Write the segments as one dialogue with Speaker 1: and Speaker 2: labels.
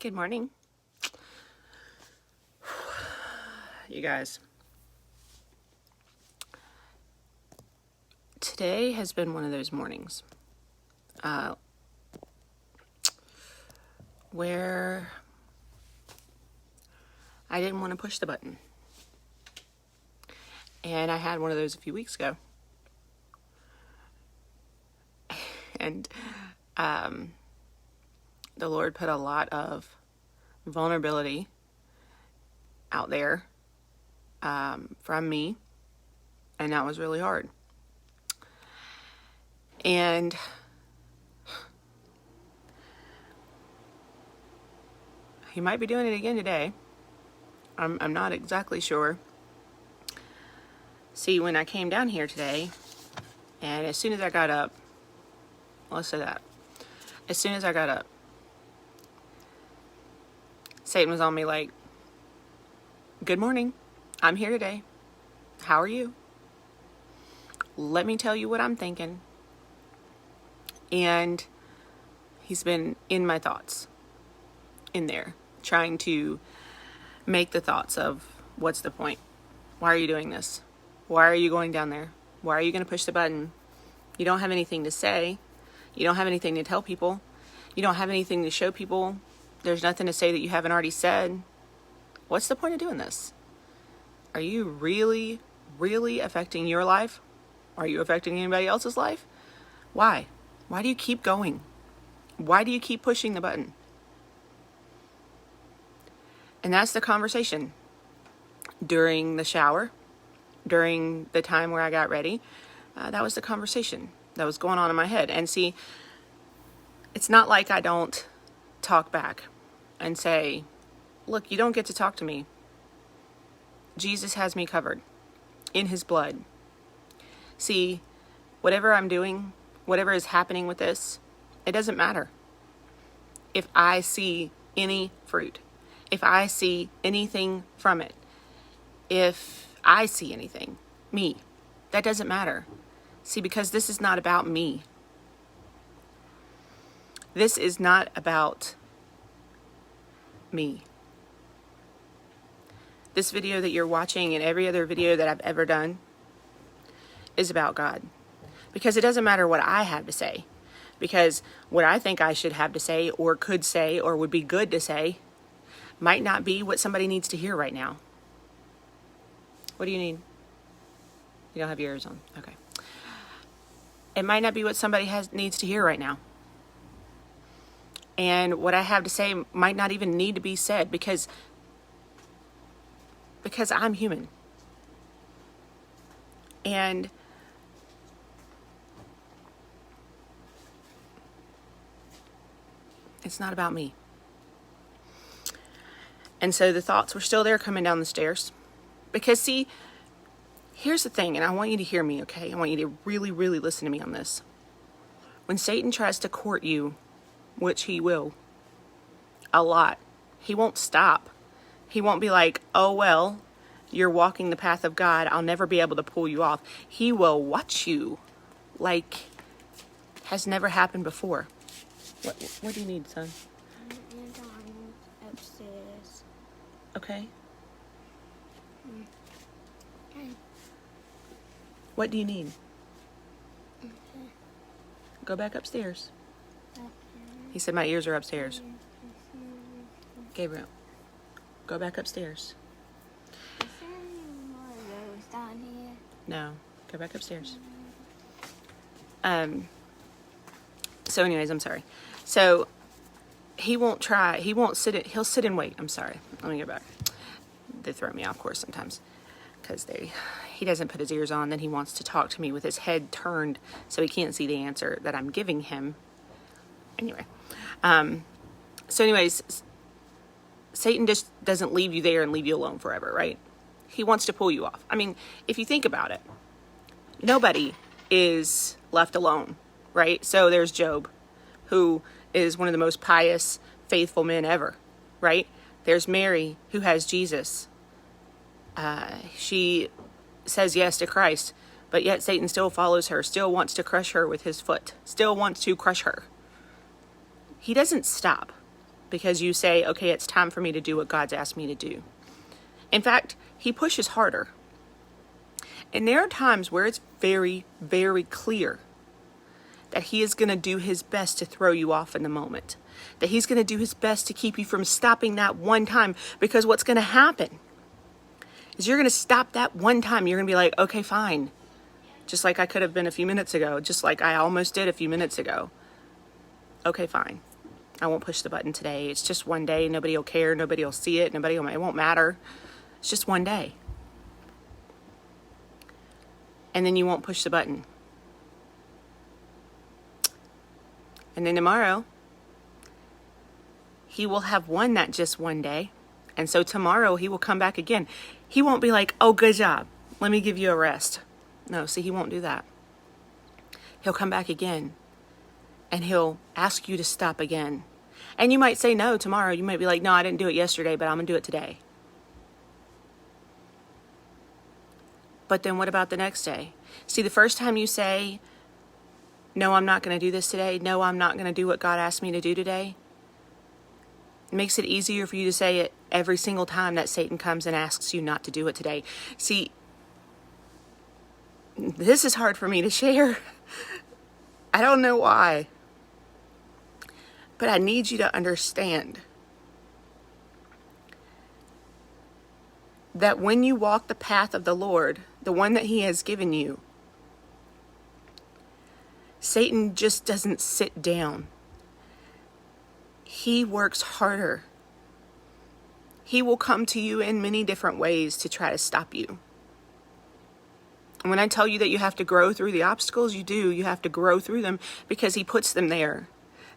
Speaker 1: Good morning. You guys, today has been one of those mornings where I didn't want to push the button. And I had one of those a few weeks ago. And the Lord put a lot of vulnerability out there from me, and that was really hard. And he might be doing it again today. I'm not exactly sure. See, when I came down here today, and as soon as I got up, let's say that, as soon as I got up, Satan was on me like, "Good morning. I'm here today. How are you? Let me tell you what I'm thinking." And he's been in my thoughts, in there, trying to make the thoughts of, what's the point? Why are you doing this? Why are you going down there? Why are you going to push the button? You don't have anything to say. You don't have anything to tell people. You don't have anything to show people. There's nothing to say that you haven't already said. What's the point of doing this? Are you really, really affecting your life? Are you affecting anybody else's life? Why? Why do you keep going? Why do you keep pushing the button? And that's the conversation. During the shower, during the time where I got ready, that was the conversation that was going on in my head. And see, it's not like I don't talk back and say, "Look, you don't get to talk to me. Jesus has me covered in his blood." See, whatever I'm doing, whatever is happening with this, it doesn't matter. If I see any fruit, if I see anything from it, if I see anything, me, that doesn't matter. See, because this is not about me. This is not about me. This video that you're watching and every other video that I've ever done is about God. Because it doesn't matter what I have to say. Because what I think I should have to say or could say or would be good to say might not be what somebody needs to hear right now. What do you need? You don't have your ears on. Okay. It might not be what somebody needs to hear right now. And what I have to say might not even need to be said because I'm human. And it's not about me. And so the thoughts were still there coming down the stairs. Because see, here's the thing, and I want you to hear me, okay? I want you to really, really listen to me on this. When Satan tries to court you, which he will, a lot, he won't stop. He won't be like, "Oh, well, you're walking the path of God. I'll never be able to pull you off." He will watch you like has never happened before. What do you need, son?
Speaker 2: Upstairs.
Speaker 1: Okay. What do you need? Go back upstairs. He said my ears are upstairs. Gabriel, go back upstairs.
Speaker 2: Is there any more of those down here?
Speaker 1: No, go back upstairs. So anyways, I'm sorry. So he'll sit and wait. I'm sorry. Let me go back. They throw me off course sometimes because he doesn't put his ears on. Then he wants to talk to me with his head turned so he can't see the answer that I'm giving him. Anyway. So anyways, Satan just doesn't leave you there and leave you alone forever, right? He wants to pull you off. I mean, if you think about it, nobody is left alone, right? So there's Job, who is one of the most pious, faithful men ever, right? There's Mary, who has Jesus. She says yes to Christ, but yet Satan still follows her, still wants to crush her with his foot, still wants to crush her. He doesn't stop because you say, okay, it's time for me to do what God's asked me to do. In fact, he pushes harder. And there are times where it's very, very clear that he is going to do his best to throw you off in the moment. That he's going to do his best to keep you from stopping that one time. Because what's going to happen is you're going to stop that one time. You're going to be like, okay, fine. Just like I could have been a few minutes ago. Just like I almost did a few minutes ago. Okay, fine. I won't push the button today. It's just one day. Nobody will care. Nobody will see it. It won't matter. It's just one day. And then you won't push the button. And then tomorrow, he will have won that just one day. And so tomorrow he will come back again. He won't be like, oh, good job. Let me give you a rest. No, see, he won't do that. He'll come back again. And he'll ask you to stop again. And you might say no tomorrow. You might be like, no, I didn't do it yesterday, but I'm going to do it today. But then what about the next day? See, the first time you say, no, I'm not going to do this today. No, I'm not going to do what God asked me to do today. It makes it easier for you to say it every single time that Satan comes and asks you not to do it today. See, this is hard for me to share. I don't know why. But I need you to understand that when you walk the path of the Lord, the one that he has given you, Satan just doesn't sit down. He works harder. He will come to you in many different ways to try to stop you. And when I tell you that you have to grow through the obstacles, you do. You have to grow through them because he puts them there.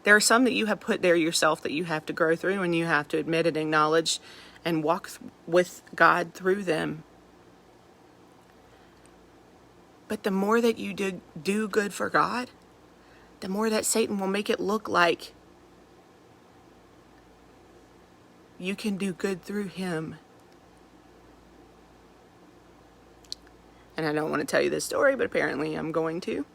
Speaker 1: There are some that you have put there yourself that you have to grow through, and you have to admit and acknowledge and walk with God through them. But the more that you do good for God, the more that Satan will make it look like you can do good through him. And I don't want to tell you this story, but apparently I'm going to.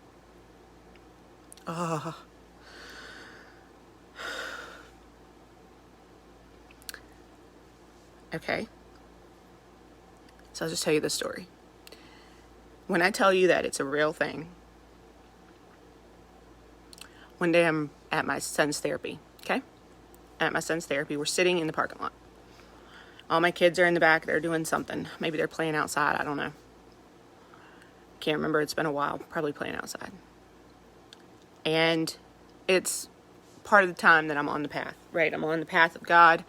Speaker 1: Okay. So I'll just tell you the story. When I tell you that it's a real thing, one day I'm at my son's therapy, okay? At my son's therapy, we're sitting in the parking lot. All my kids are in the back, they're doing something. Maybe they're playing outside, I don't know. Can't remember, it's been a while, probably playing outside. And it's part of the time that I'm on the path, right? I'm on the path of God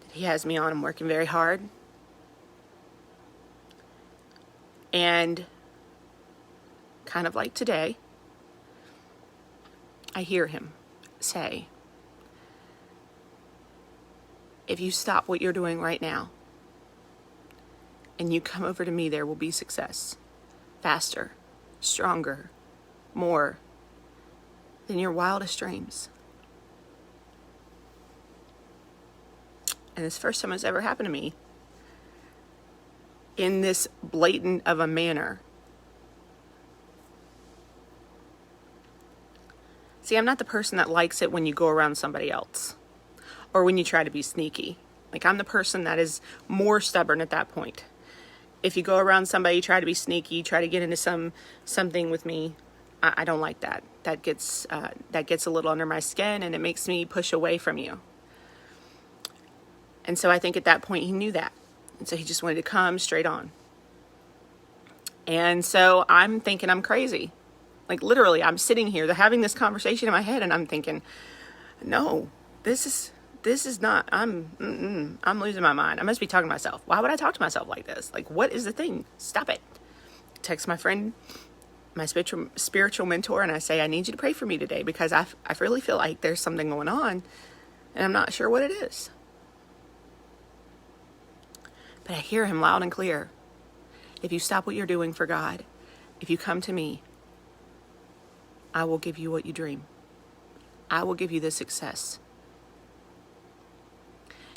Speaker 1: that he has me on. I'm working very hard. And kind of like today, I hear him say, if you stop what you're doing right now and you come over to me, there will be success. Faster, stronger, more than your wildest dreams. And it's the first time it's ever happened to me in this blatant of a manner. See, I'm not the person that likes it when you go around somebody else or when you try to be sneaky. Like, I'm the person that is more stubborn at that point. If you go around somebody, try to be sneaky, try to get into something with me, I don't like that. That gets a little under my skin, and it makes me push away from you. And so I think at that point he knew that. And so he just wanted to come straight on. And so I'm thinking I'm crazy. Like, literally, I'm sitting here, they're having this conversation in my head, and I'm thinking, no, this is not, I'm losing my mind. I must be talking to myself. Why would I talk to myself like this? Like, what is the thing? Stop it. Text my friend, my spiritual mentor, and I say, I need you to pray for me today because I really feel like there's something going on, and I'm not sure what it is. But I hear him loud and clear. If you stop what you're doing for God, if you come to me, I will give you what you dream. I will give you the success.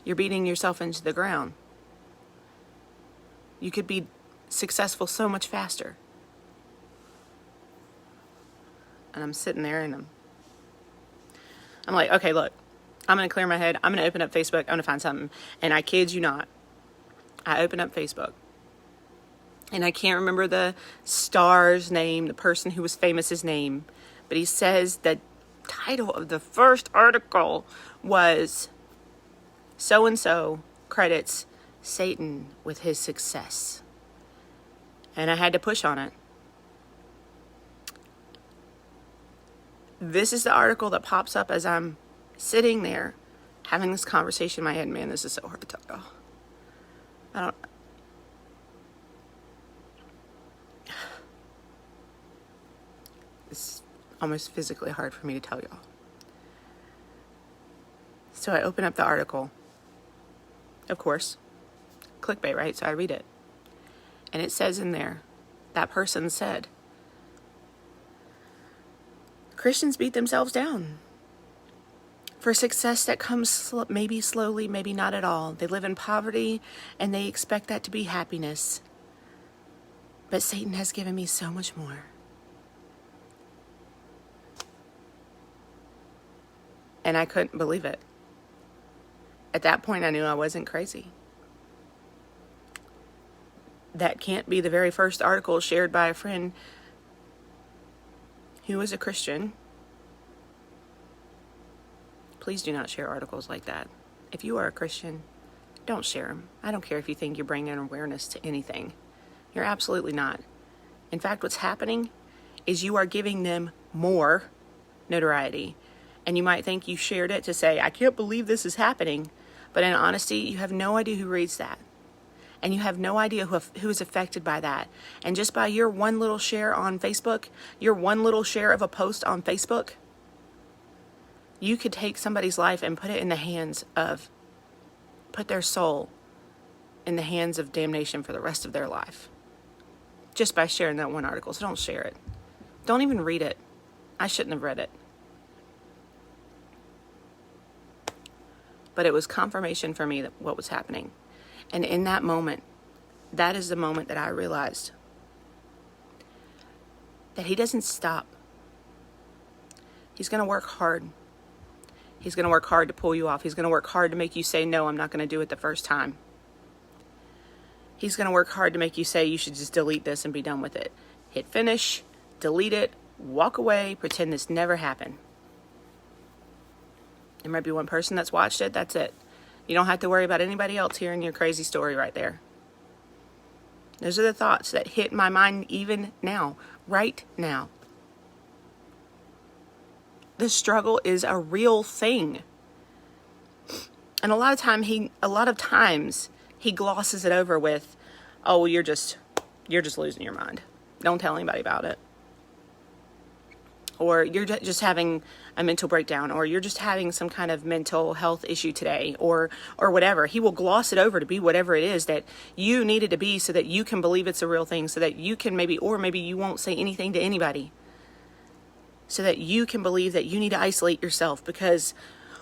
Speaker 1: You're beating yourself into the ground. You could be successful so much faster. And I'm sitting there and I'm like, okay, look, I'm going to clear my head. I'm going to open up Facebook. I'm going to find something. And I kid you not, I open up Facebook. And I can't remember the star's name, the person who was famous's name. But he says the title of the first article was so-and-so credits Satan with his success. And I had to push on it. This is the article that pops up as I'm sitting there having this conversation in my head. Man, this is so hard to talk about. It's almost physically hard for me to tell y'all. So I open up the article. Of course, clickbait, right? So I read it. And it says in there, that person said, Christians beat themselves down for success that comes maybe slowly, maybe not at all. They live in poverty and they expect that to be happiness. But Satan has given me so much more. And I couldn't believe it. At that point, I knew I wasn't crazy. That can't be the very first article shared by a friend who was a Christian. Please do not share articles like that. If you are a Christian, don't share them. I don't care if you think you're bringing awareness to anything. You're absolutely not. In fact, what's happening is you are giving them more notoriety. And you might think you shared it to say, I can't believe this is happening. But in honesty, you have no idea who reads that. And you have no idea who is affected by that. And just by your one little share on Facebook, your one little share of a post on Facebook, you could take somebody's life and put their soul in the hands of damnation for the rest of their life. Just by sharing that one article. So don't share it. Don't even read it. I shouldn't have read it. But it was confirmation for me that what was happening. And in that moment, that is the moment that I realized that he doesn't stop. He's going to work hard. He's going to work hard to pull you off. He's going to work hard to make you say, no, I'm not going to do it the first time. He's going to work hard to make you say you should just delete this and be done with it. Hit finish, delete it, walk away, pretend this never happened. There might be one person that's watched it. That's it. You don't have to worry about anybody else hearing your crazy story right there. Those are the thoughts that hit my mind even now, right now. The struggle is a real thing. And a lot of times he glosses it over with, oh, you're just losing your mind. Don't tell anybody about it. Or you're just having a mental breakdown, or you're just having some kind of mental health issue today, or whatever. He will gloss it over to be whatever it is that you need it to be so that you can believe it's a real thing, so that you can maybe you won't say anything to anybody, so that you can believe that you need to isolate yourself because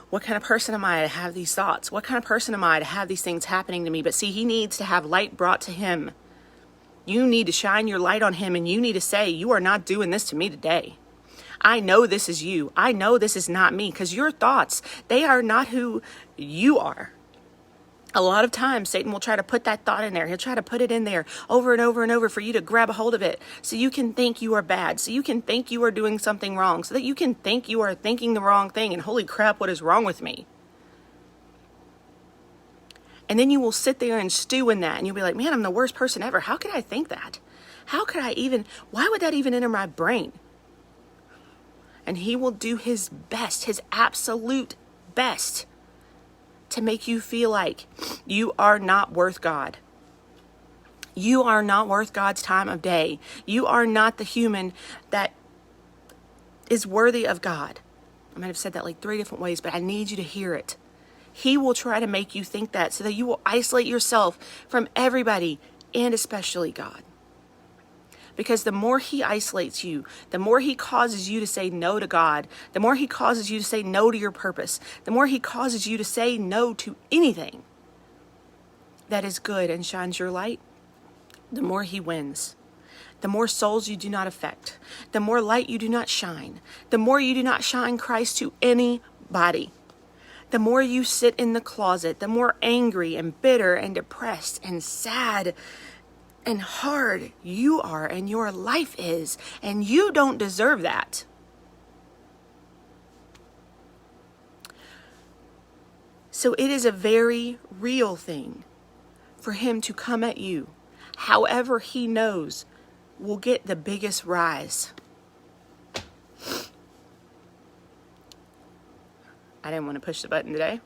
Speaker 1: what kind of person am I to have these thoughts? What kind of person am I to have these things happening to me? But see, he needs to have light brought to him. You need to shine your light on him, and you need to say, you are not doing this to me today. I know this is you. I know this is not me, because your thoughts, they are not who you are. A lot of times Satan will try to put that thought in there. He'll try to put it in there over and over and over for you to grab a hold of it so you can think you are bad, so you can think you are doing something wrong, so that you can think you are thinking the wrong thing and holy crap, what is wrong with me? And then you will sit there and stew in that and you'll be like, man, I'm the worst person ever. How could I think that? Why would that even enter my brain? And he will do his best, his absolute best, to make you feel like you are not worth God. You are not worth God's time of day. You are not the human that is worthy of God. I might have said that like 3 different ways, but I need you to hear it. He will try to make you think that so that you will isolate yourself from everybody and especially God. Because the more he isolates you, the more he causes you to say no to God, the more he causes you to say no to your purpose, the more he causes you to say no to anything that is good and shines your light, the more he wins. The more souls you do not affect, the more light you do not shine, the more you do not shine Christ to anybody, The more you sit in the closet, the more angry and bitter and depressed and sad and hard you are and your life is. And you don't deserve that. So it is a very real thing for him to come at you, however he knows will get the biggest rise. I didn't want to push the button today.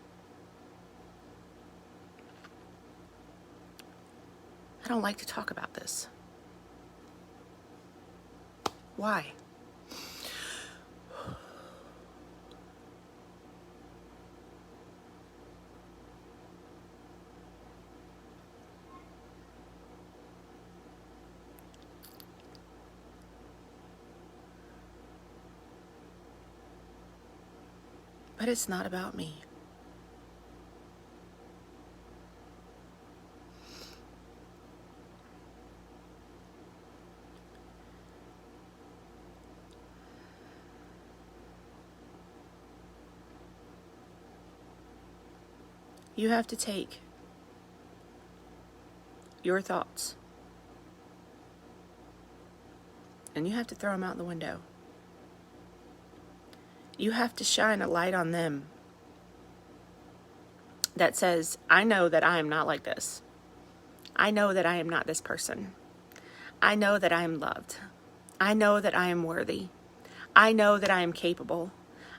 Speaker 1: I don't like to talk about this. Why? But it's not about me. You have to take your thoughts and you have to throw them out the window. You have to shine a light on them that says, I know that I am not like this. I know that I am not this person. I know that I am loved. I know that I am worthy. I know that I am capable.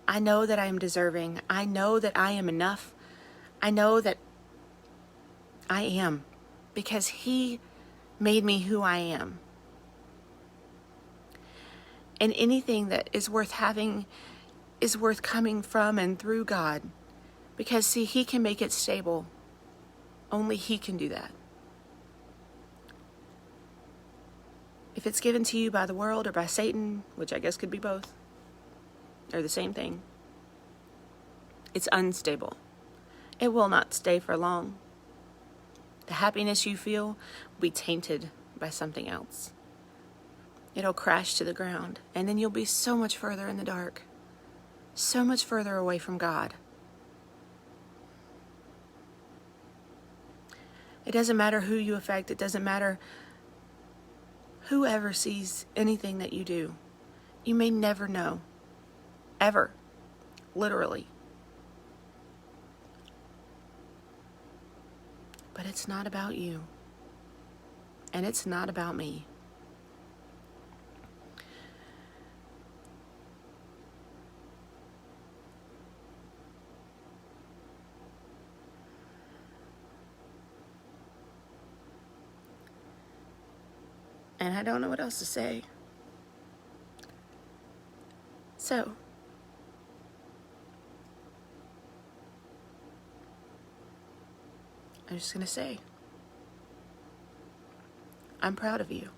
Speaker 1: I know that I am deserving. I know that I am enough. I know that I am, because he made me who I am. And anything that is worth having is worth coming from and through God. Because see, he can make it stable. Only he can do that. If it's given to you by the world or by Satan, which I guess could be both, or the same thing, it's unstable. It will not stay for long. The happiness you feel will be tainted by something else. It'll crash to the ground, and then you'll be so much further in the dark, so much further away from God. It doesn't matter who you affect. It doesn't matter whoever sees anything that you do. You may never know. Ever. Literally. But it's not about you. And it's not about me. And I don't know what else to say. So, I'm just going to say, I'm proud of you.